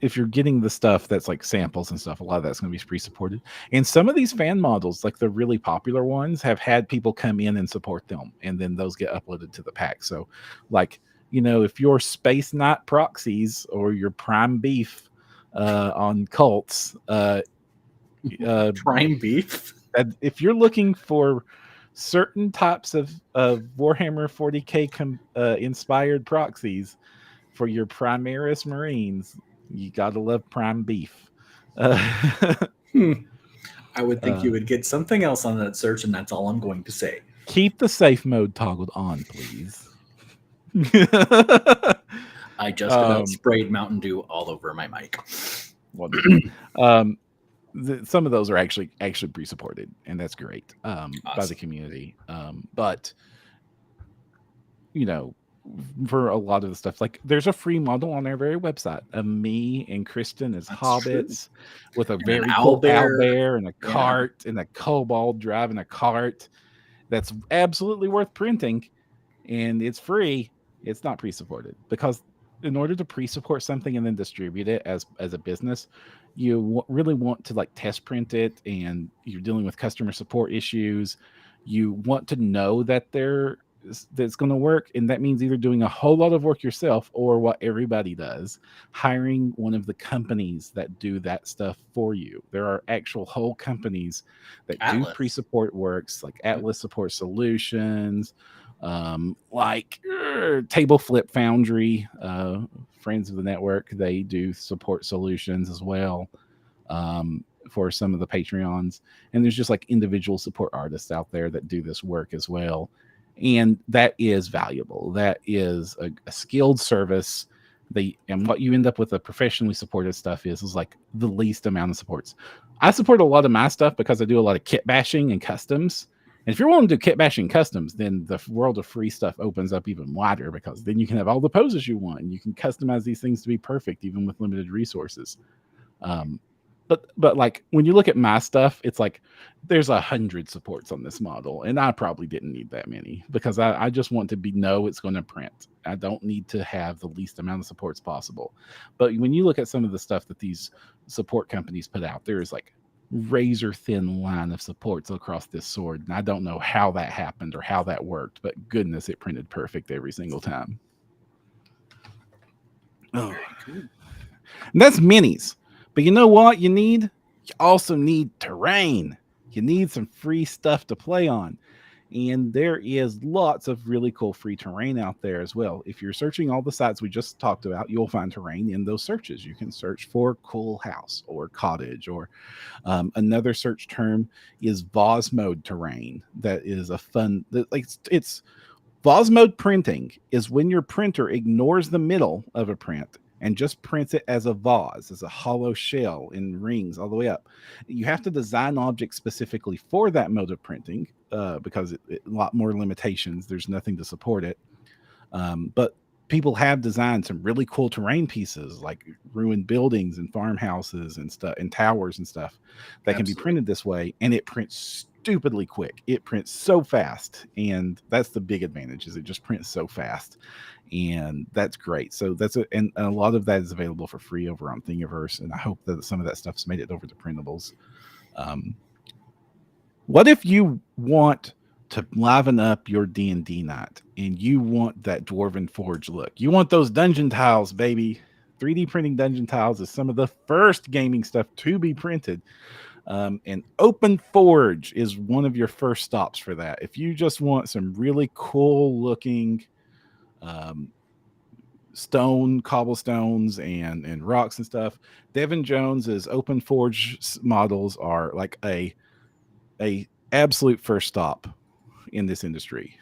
if you're getting the stuff that's like samples and stuff, a lot of that's going to be pre-supported. And some of these fan models, like the really popular ones, have had people come in and support them, and then those get uploaded to the pack. So, like, if your Space Knight proxies or your Prime Beef on cults, Prime Beef, if you're looking for certain types of Warhammer 40K inspired proxies for your Primaris Marines, you gotta love Prime Beef. I would think you would get something else on that search, and that's all I'm going to say. Keep the safe mode toggled on, please. I just about sprayed Mountain Dew all over my mic. Some of those are actually pre-supported, and that's great awesome. By the community. But for a lot of the stuff, like, there's a free model on our very website of me and Kristen as hobbits with a very cool owlbear and a cart and a kobold driving a cart. That's absolutely worth printing, and it's free. It's not pre-supported, because in order to pre-support something and then distribute it as a business, you really want to, like, test print it, and you're dealing with customer support issues. You want to know that that's going to work, and that means either doing a whole lot of work yourself, or what everybody does, hiring one of the companies that do that stuff for you. There are actual whole companies that do pre-support works, like Atlas Support Solutions, like Table Flip Foundry, friends of the network. They do support solutions as well for some of the Patreons, and there's just like individual support artists out there that do this work as well. And that is valuable. That is a skilled service. And what you end up with a professionally supported stuff is like the least amount of supports. I support a lot of my stuff because I do a lot of kit bashing and customs. And if you're willing to do kit bashing customs, then the world of free stuff opens up even wider, because then you can have all the poses you want, and you can customize these things to be perfect, even with limited resources. But like when you look at my stuff, it's like there's 100 supports on this model, and I probably didn't need that many because I just want to know it's going to print. I don't need to have the least amount of supports possible. But when you look at some of the stuff that these support companies put out, there is like razor thin line of supports across this sword, and I don't know how that happened or how that worked, but goodness, it printed perfect every single time. Oh, and that's minis. But you know what you need? You also need terrain. You need some free stuff to play on. And there is lots of really cool free terrain out there as well. If you're searching all the sites we just talked about, you'll find terrain in those searches. You can search for cool house or cottage, or another search term is Voz mode terrain. That is a fun, like it's Voz mode printing is when your printer ignores the middle of a print and just prints it as a vase, as a hollow shell in rings all the way up. You have to design objects specifically for that mode of printing because a lot more limitations. There's nothing to support it. But people have designed some really cool terrain pieces like ruined buildings and farmhouses and stuff and towers and stuff that can be printed this way, and it prints stupidly quick. It prints so fast, and that's the big advantage, is it just prints so fast, and that's great. So and a lot of that is available for free over on Thingiverse, and I hope that some of that stuff's made it over to printables. What if you want to liven up your D&D night and you want that Dwarven Forge look? You want those dungeon tiles, baby. 3D printing dungeon tiles is some of the first gaming stuff to be printed. And Open Forge is one of your first stops for that. If you just want some really cool looking stone, cobblestones, and rocks and stuff, Devin Jones's Open Forge models are like a absolute first stop in this industry.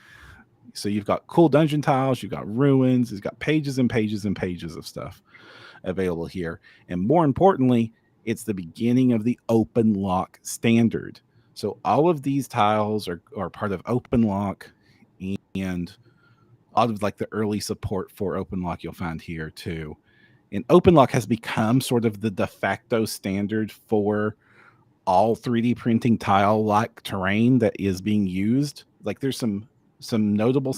So you've got cool dungeon tiles, you've got ruins, it's got pages and pages and pages of stuff available here. And more importantly, it's the beginning of the open lock standard. So all of these tiles are part of open lock, and a lot of like the early support for open lock you'll find here too. And open lock has become sort of the de facto standard for all 3D printing tile like terrain that is being used. Like there's some notable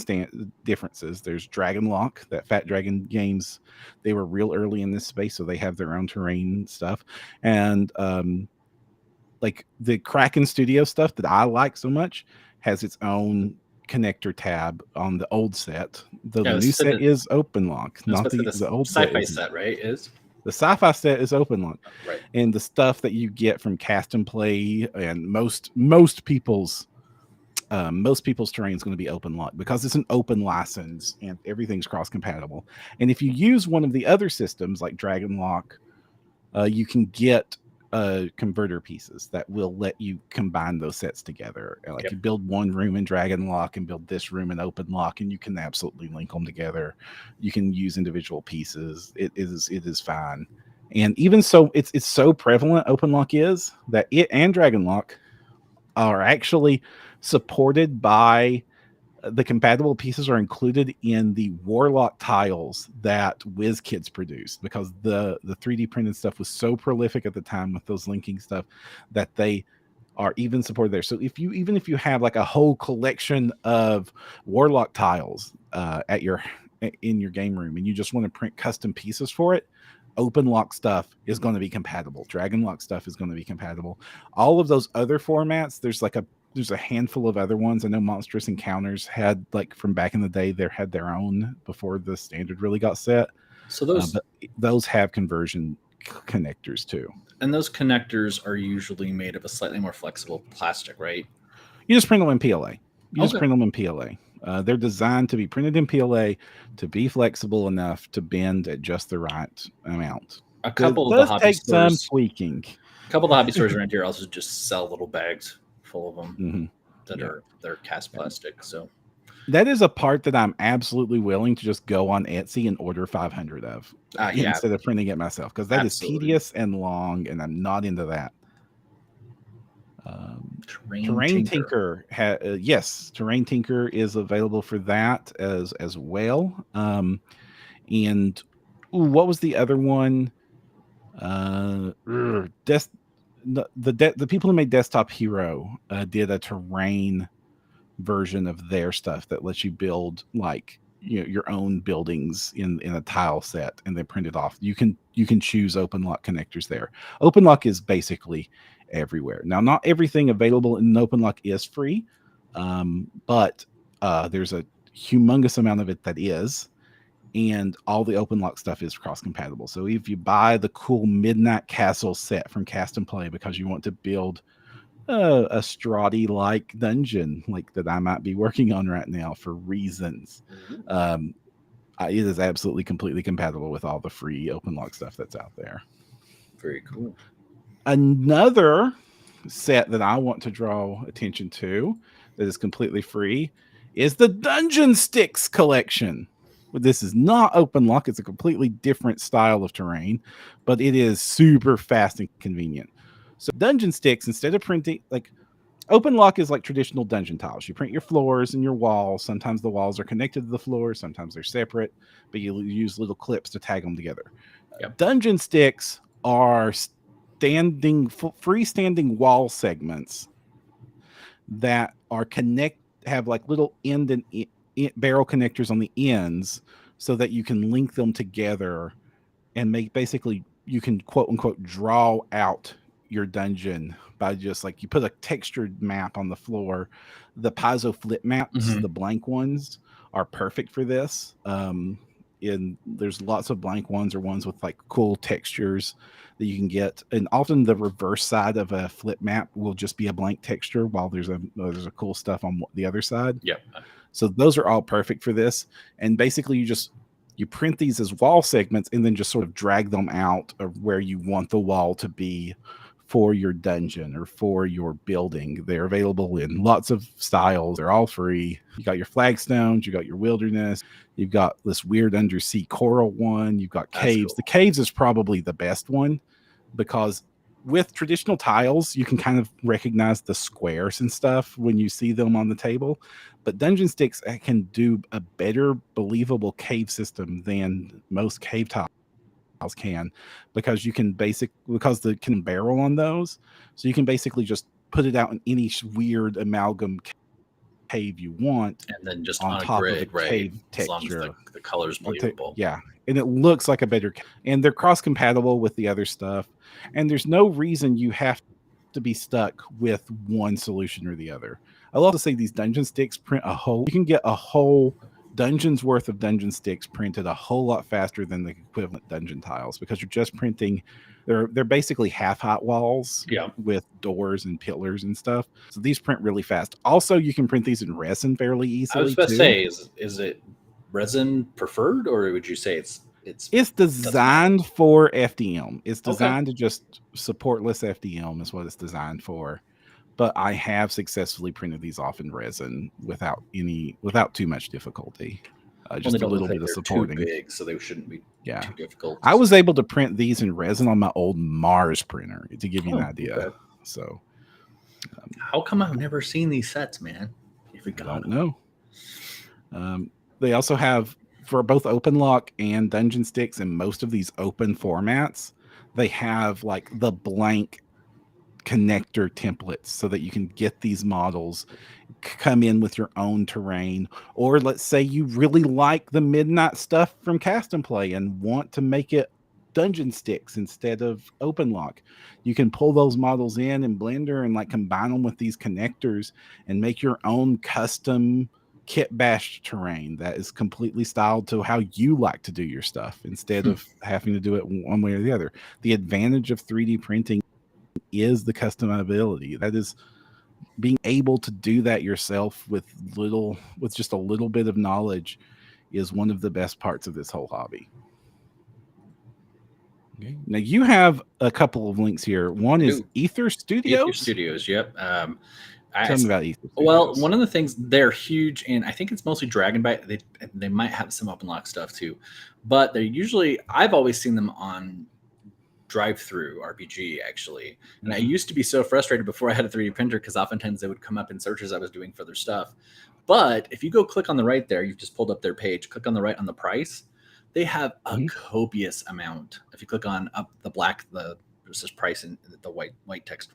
differences. There's Dragon Lock, that Fat Dragon Games. They were real early in this space, so they have their own terrain stuff. And like the Kraken Studio stuff that I like so much has its own connector tab on the old set. The new set is open lock, not the old sci-fi set, right? The sci-fi set is open lock, right? And the stuff that you get from Cast and Play and most people's terrain is going to be open lock because it's an open license and everything's cross compatible. And if you use one of the other systems like Dragon Lock, you can get converter pieces that will let you combine those sets together. Like you build one room in Dragon Lock and build this room in Open Lock, and you can absolutely link them together. You can use individual pieces. It is fine. And even so, it's so prevalent, Open Lock is, that it and Dragon Lock are actually supported by the compatible pieces are included in the Warlock tiles that WizKids produced, because the 3D printed stuff was so prolific at the time with those linking stuff that they are even supported there. So if you have like a whole collection of Warlock tiles in your game room and you just want to print custom pieces for it, Open Lock stuff is going to be compatible. Dragon Lock stuff is going to be compatible. All of those other formats, there's a handful of other ones. I know Monstrous Encounters had, like, from back in the day, they had their own before the standard really got set. So those have conversion connectors too. And those connectors are usually made of a slightly more flexible plastic, right? You just print them in PLA. Just print them in PLA. They're designed to be printed in PLA to be flexible enough to bend at just the right amount. A couple of the hobby stores, some tweaking. A couple of the hobby stores around here also just sell little bags full of them they're cast plastic. So that is a part that I'm absolutely willing to just go on Etsy and order 500 of instead of printing it myself, because that is tedious and long, and I'm not into that. Terrain Tinker Terrain Tinker is available for that as well. And what was the other one? The people who made Desktop Hero did a terrain version of their stuff that lets you build like your own buildings in a tile set, and they print it off. You can choose OpenLock connectors there. OpenLock is basically everywhere. Now, not everything available in OpenLock is free, but there's a humongous amount of it that is, and all the OpenLock stuff is cross-compatible. So if you buy the cool Midnight Castle set from Cast and Play because you want to build a Strahd-like dungeon like that I might be working on right now for reasons, it is absolutely completely compatible with all the free OpenLock stuff that's out there. Very cool. Another set that I want to draw attention to that is completely free is the Dungeon Sticks collection. This is not OpenLock. It's a completely different style of terrain, but it is super fast and convenient. So Dungeon Sticks, instead of printing, like OpenLock is like traditional dungeon tiles. You print your floors and your walls. Sometimes the walls are connected to the floors. Sometimes they're separate, but you use little clips to tag them together. Yep. Dungeon Sticks are freestanding wall segments that are have like little end and barrel connectors on the ends, so that you can link them together and make you can quote unquote draw out your dungeon by just like you put a textured map on the floor. The piezo flip maps, the blank ones, are perfect for this. There's lots of blank ones or ones with like cool textures that you can get, and often the reverse side of a flip map will just be a blank texture while there's a cool stuff on the other side. Yep. So those are all perfect for this. And basically you print these as wall segments and then just sort of drag them out of where you want the wall to be for your dungeon or for your building. They're available in lots of styles. They're all free. You got your flagstones, you got your wilderness, you've got this weird undersea coral one, you've got caves. Cool. The caves is probably the best one because with traditional tiles, you can kind of recognize the squares and stuff when you see them on the table. But Dungeon Sticks can do a better believable cave system than most cave tiles can, because you can the can barrel on those, so you can basically just put it out in any weird amalgam cave you want, and then just on top grid, of a cave texture. As long as the color's believable. Yeah, and it looks like a better, and they're cross-compatible with the other stuff, and there's no reason you have to be stuck with one solution or the other. I love to say these Dungeon Sticks print you can get a whole dungeon's worth of Dungeon Sticks printed a whole lot faster than the equivalent dungeon tiles, because you're just printing, they're basically half hot walls with doors and pillars and stuff. So these print really fast. Also, you can print these in resin fairly easily. I was about to say, is it resin preferred, or would you say it's designed for FDM? It's designed to just supportless FDM is what it's designed for. But I have successfully printed these off in resin without too much difficulty. Just a little bit of supporting. Too big, so they shouldn't be too difficult. I was able to print these in resin on my old Mars printer, to give you an idea. Okay. So, how come I've never seen these sets, man? I don't know. They also have, for both OpenLock and Dungeon Sticks, and most of these open formats, they have like the blank connector templates so that you can get these models, come in with your own terrain. Or let's say you really like the Midnight stuff from Cast and Play and want to make it Dungeon Sticks instead of OpenLock. You can pull those models in Blender and like combine them with these connectors and make your own custom kit bashed terrain that is completely styled to how you like to do your stuff, instead of having to do it one way or the other. The advantage of 3D printing is the customizability. That is, being able to do that yourself with just a little bit of knowledge is one of the best parts of this whole hobby. Okay. Now you have a couple of links here. One is Ether Studios. Ether Studios, yep. Tell me about Ether Studios. Well, one of the things, they're huge, and I think it's mostly Dragonbite. They might have some OpenLock stuff too, but they're usually, I've always seen them on Drive-Through RPG, actually. And I used to be so frustrated before I had a 3D printer, because oftentimes they would come up in searches I was doing for their stuff. But if you go click on the right there, you've just pulled up their page, click on the right on the price, They have a copious amount. If you click on up the black, there's this price in the white text.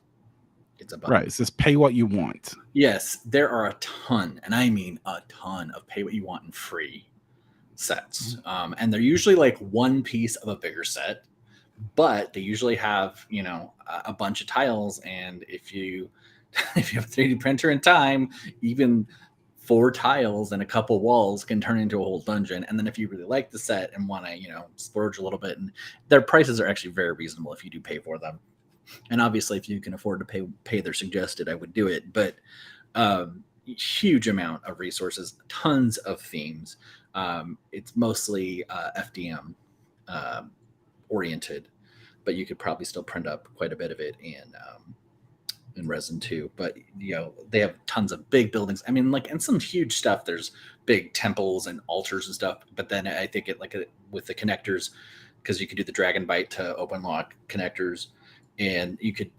It's a button. Right. It says pay what you want. Yes, there are a ton, and I mean a ton of pay what you want and free sets. And they're usually like one piece of a bigger set, but they usually have, you know, a bunch of tiles. And if you have a 3D printer in time, even 4 tiles and a couple walls can turn into a whole dungeon. And then if you really like the set and want to, you know, splurge a little bit, and their prices are actually very reasonable if you do pay for them. And obviously, if you can afford to pay their suggested, I would do it. But huge amount of resources, tons of themes. It's mostly FDM oriented, but you could probably still print up quite a bit of it in resin too. But you know, they have tons of big buildings. I mean, like, and some huge stuff. There's big temples and altars and stuff. But then I think with the connectors, because you could do the dragon bite to open lock connectors. And you could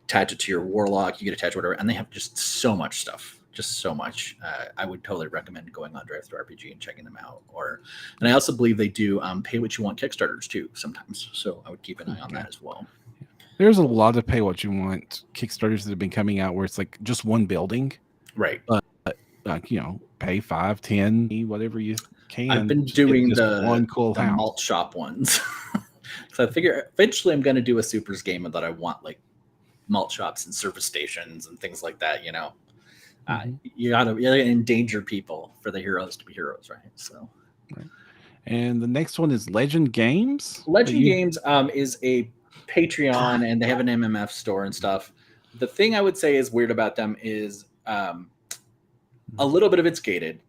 attach it to your warlock. You could attach whatever, and they have just so much stuff, just so much. I would totally recommend going on Drive-Thru-RPG and checking them out. And I also believe they do pay what you want Kickstarters too sometimes. So I would keep an eye on that as well. There's a lot of pay what you want Kickstarters that have been coming out where it's like just one building, right? You know, pay 5, 10, whatever you can. I've been doing the house. malt shop ones. So I figure eventually I'm going to do a supers game that I want like malt shops and service stations and things like that. You know, you gotta endanger people for the heroes to be heroes, right? So, right. And the next one is Legend Games. Legend Games is a Patreon, and they have an MMF store and stuff. The thing I would say is weird about them is a little bit of it's gated.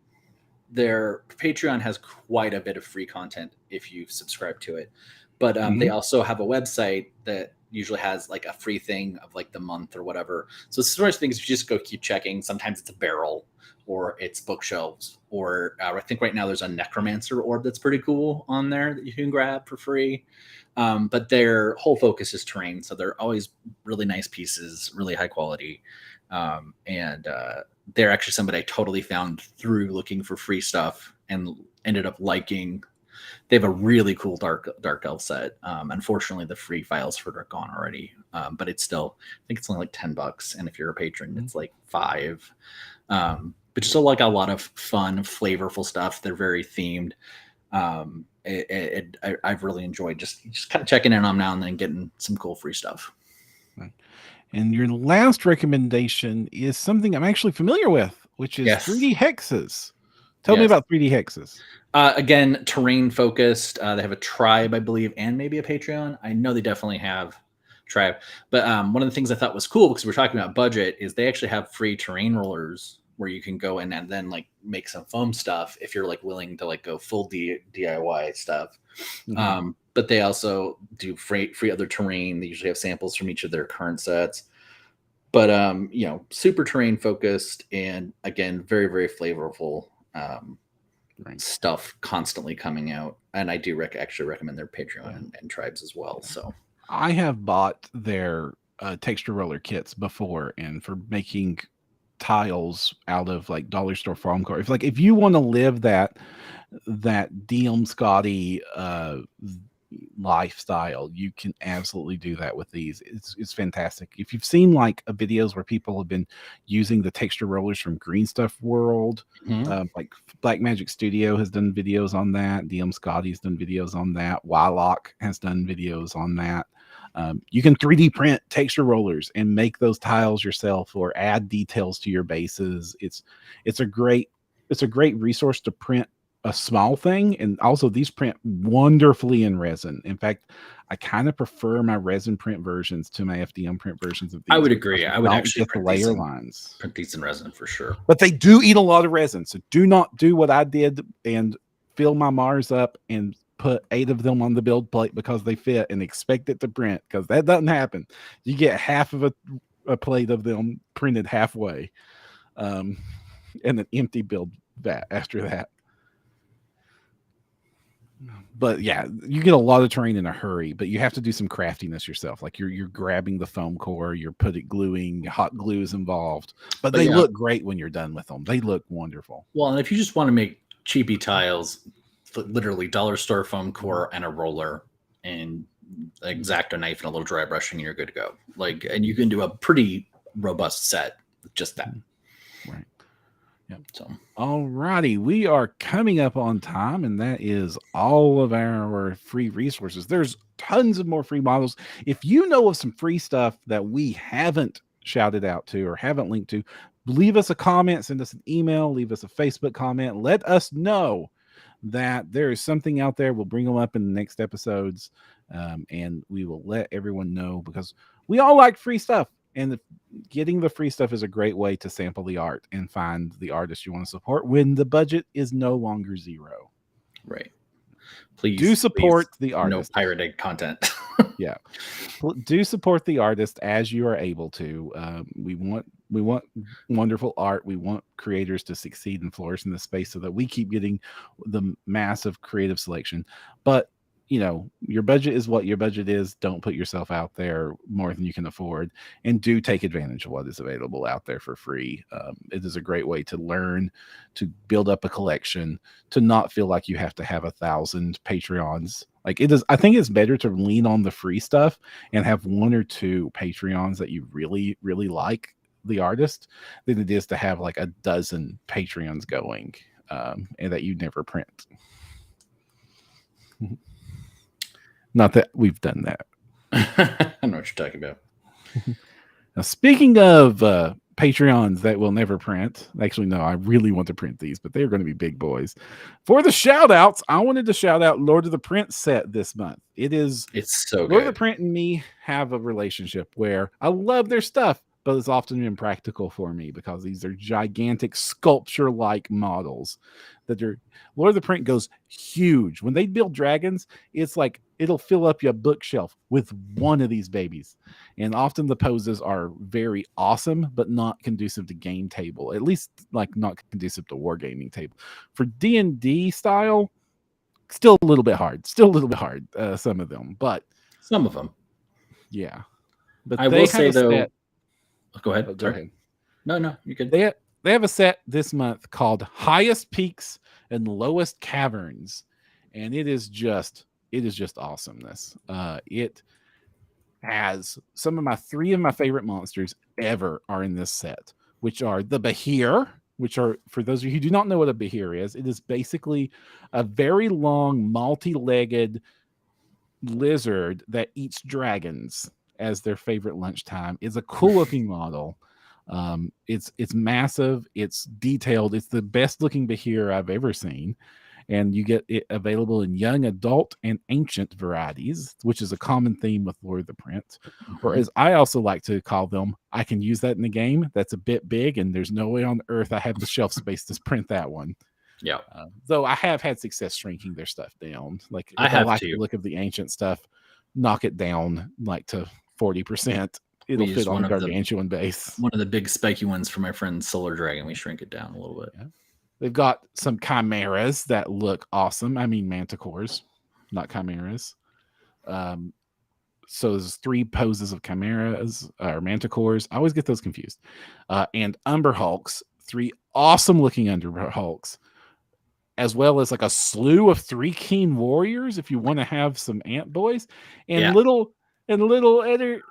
Their Patreon has quite a bit of free content if you subscribe to it. But they also have a website that usually has like a free thing of like the month or whatever. So it's one of those things you just go keep checking. Sometimes it's a barrel or it's bookshelves, or I think right now there's a necromancer orb that's pretty cool on there that you can grab for free. But their whole focus is terrain. So they're always really nice pieces, really high quality. And they're actually somebody I totally found through looking for free stuff and ended up liking. They have a really cool dark elf set. Unfortunately, the free files for it are gone already. But it's still, I think it's only like $10, and if you're a patron, it's like $5. But still like a lot of fun, flavorful stuff. They're very themed. I've really enjoyed just kind of checking in on them now and then getting some cool free stuff. Right. And your last recommendation is something I'm actually familiar with, which is 3D hexes. Tell me about 3D hexes. Again, terrain focused. They have a tribe, I believe, and maybe a Patreon. I know they definitely have tribe. But one of the things I thought was cool, because we're talking about budget, is they actually have free terrain rollers where you can go in and then like make some foam stuff if you're like willing to like go full DIY stuff. But they also do free other terrain. They usually have samples from each of their current sets. But you know, super terrain focused, and again, very, very flavorful. Stuff constantly coming out, and I do actually recommend their Patreon and tribes as well. So I have bought their texture roller kits before, and for making tiles out of like dollar store farm core. If you want to live that DM Scotty lifestyle, you can absolutely do that with these. It's fantastic. If you've seen like videos where people have been using the texture rollers from Green Stuff World, like Black Magic Studio has done videos on that, DM Scotty's done videos on that, Wylock has done videos on that. You can 3D print texture rollers and make those tiles yourself or add details to your bases. It's a great resource to print a small thing, and also these print wonderfully in resin. In fact, I kind of prefer my resin print versions to my FDM print versions of these. I would agree. I would actually get the layer lines. Print these in resin for sure. But they do eat a lot of resin, so do not do what I did and fill my Mars up and put 8 of them on the build plate because they fit and expect it to print, because that doesn't happen. You get half of a plate of them printed halfway, and an empty build vat after that. But yeah, you get a lot of terrain in a hurry, but you have to do some craftiness yourself. Like you're grabbing the foam core, you're gluing, hot glue is involved, but they look great when you're done with them. They look wonderful. Well, and if you just want to make cheapy tiles, literally dollar store foam core and a roller and X-Acto knife and a little dry brushing, and you're good to go. Like, and you can do a pretty robust set with just that. Right. Yep. So, alrighty, we are coming up on time, and that is all of our free resources. There's tons of more free models. If you know of some free stuff that we haven't shouted out to or haven't linked to, leave us a comment, send us an email, leave us a Facebook comment. Let us know that there is something out there. We'll bring them up in the next episodes, and we will let everyone know, because we all like free stuff. And getting the free stuff is a great way to sample the art and find the artist you want to support when the budget is no longer zero. Right. Please do support the artist. No pirated content. Yeah. Do support the artist as you are able to. We want wonderful art. We want creators to succeed and flourish in this space so that we keep getting the massive creative selection. But you know, your budget is what your budget is. Don't put yourself out there more than you can afford, and do take advantage of what is available out there for free. It is a great way to learn, to build up a collection, to not feel like you have to have 1,000 Patreons. Like it is, I think it's better to lean on the free stuff and have 1 or 2 Patreons that you really, really like the artist than it is to have like 12 Patreons going, and that you never print. Not that we've done that. I know what you're talking about. Now, speaking of Patreons that will never print, actually, no, I really want to print these, but they're going to be big boys. For the shout outs, I wanted to shout out Lord of the Print set this month. It's so good. Lord of the Print and me have a relationship where I love their stuff, but it's often impractical for me because these are gigantic sculpture-like models that are. Lord of the Print goes huge. When they build dragons, it's like it'll fill up your bookshelf with one of these babies. And often the poses are very awesome, but not conducive to game table. At least like not conducive to wargaming table. For D&D style, still a little bit hard. Some of them, but some of them, yeah. But I will say though. Go ahead. Go ahead. No, you could. They have a set this month called Highest Peaks and Lowest Caverns, and it is just awesomeness. It has some of 3 of my favorite monsters ever are in this set, which are the Behir, which are, for those of you who do not know what a Behir is, it is basically a very long, multi-legged lizard that eats dragons as their favorite lunchtime. It's a cool looking model. It's massive, it's detailed, it's the best looking Behir I've ever seen, and you get it available in young adult and ancient varieties, which is a common theme with Lord of the Print, or as I also like to call them, I can use that in the game. That's a bit big and there's no way on earth I have the shelf space to print that one. Yeah. Though I have had success shrinking their stuff down. Like I have like the look of the ancient stuff, knock it down like to 40%. It'll fit on a gargantuan base. One of the big spiky ones for my friend Solar Dragon. We shrink it down a little bit. Yeah. They've got some chimeras that look awesome. I mean, manticores, not chimeras. So there's 3 poses of chimeras or manticores. I always get those confused. And Umber Hulks, 3 awesome looking Umber Hulks, as well as like a slew of 3 keen warriors if you want to have some ant boys, and little other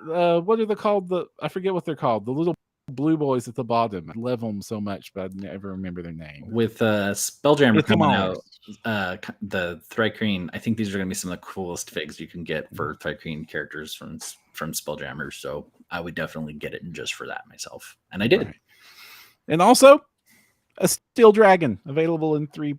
what are they called? I forget what they're called. The little blue boys at the bottom. I love them so much, but I never remember their name. With Spelljammer coming out, the Thrycreen, I think these are going to be some of the coolest figs you can get for Thrycreen characters from Spelljammer. So I would definitely get it just for that myself, and I did. Right. And also a steel dragon available in 3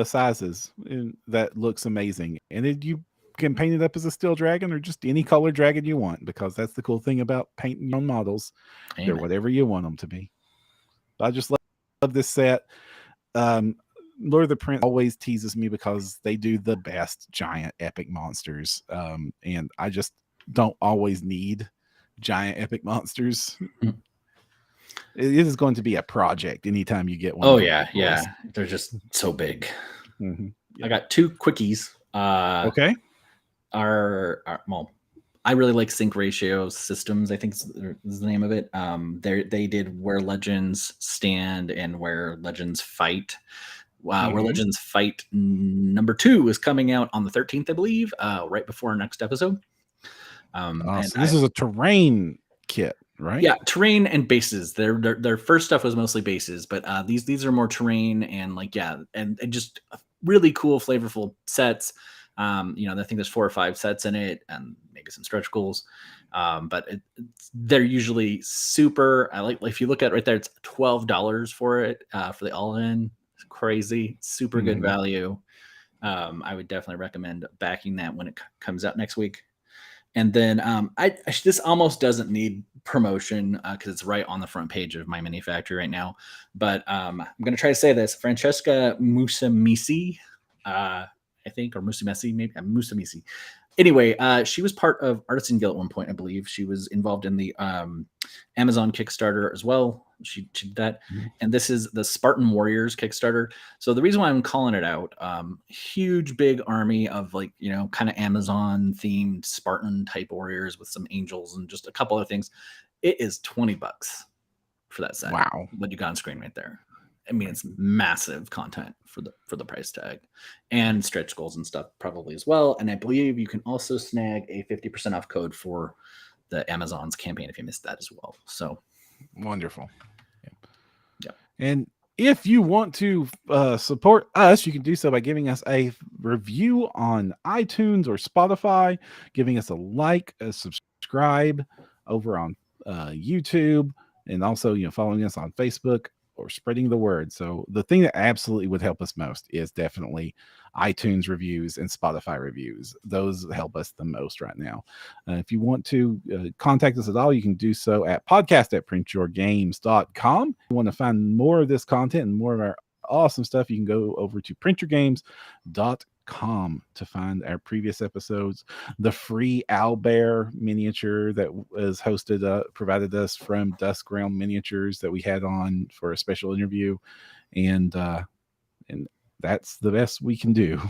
sizes, and that looks amazing. And you can paint it up as a steel dragon or just any color dragon you want, because that's the cool thing about painting your own models. Amen. They're whatever you want them to be. I just love this set. Lord of the Print always teases me because they do the best giant epic monsters, and I just don't always need giant epic monsters. It is going to be a project anytime you get one. Oh yeah, they're just so big. Mm-hmm. I got 2 quickies. Okay. Well, I really like Sync Ratio Systems, I think is the name of it. They did Where Legends Stand and Where Legends Fight, Religion's Fight number 2 is coming out on the 13th, I believe, right before our next episode. So this is a terrain kit, right? Yeah, terrain and bases. Their first stuff was mostly bases, but these are more terrain and and just really cool, flavorful sets. I think there's 4 or 5 sets in it, and maybe some stretch goals. But they're usually super. I like if you look at it right there, it's $12 for it for the all-in. It's crazy, super good value. I would definitely recommend backing that when it comes out next week. And then this almost doesn't need promotion because it's right on the front page of My Mini Factory right now. But I'm going to try to say this. Francesca Musumeci, I think, or Musumeci, maybe. Musumeci. Anyway, she was part of Artisan Guild at one point, I believe. She was involved in the Amazon Kickstarter as well. She did that. And this is the Spartan Warriors Kickstarter. So the reason why I'm calling it out, huge, big army of kind of Amazon themed Spartan type warriors with some angels and just a couple other things. It is $20 for that set. Wow. What you got on screen right there. I mean, it's massive content for the price tag, and stretch goals and stuff probably as well. And I believe you can also snag a 50% off code for the Amazon's campaign if you missed that as well. So wonderful. Yeah. And if you want to support us, you can do so by giving us a review on iTunes or Spotify, giving us a like, a subscribe over on YouTube, and also following us on Facebook or spreading the word. So the thing that absolutely would help us most is definitely iTunes reviews and Spotify reviews. Those help us the most right now. If you want to contact us at all, you can do so at podcast@printyourgames.com. If you want to find more of this content and more of our awesome stuff, you can go over to printyourgames.com to find our previous episodes. The free owlbear miniature that was hosted provided us from Dusk Realm Miniatures that we had on for a special interview, and that's the best we can do.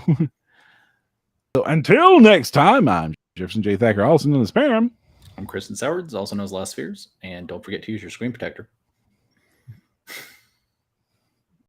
So until next time, I'm Jefferson J. Thacker, also known as Param. I'm Kristen Sowards, also known as Lost Spheres, and don't forget to use your screen protector.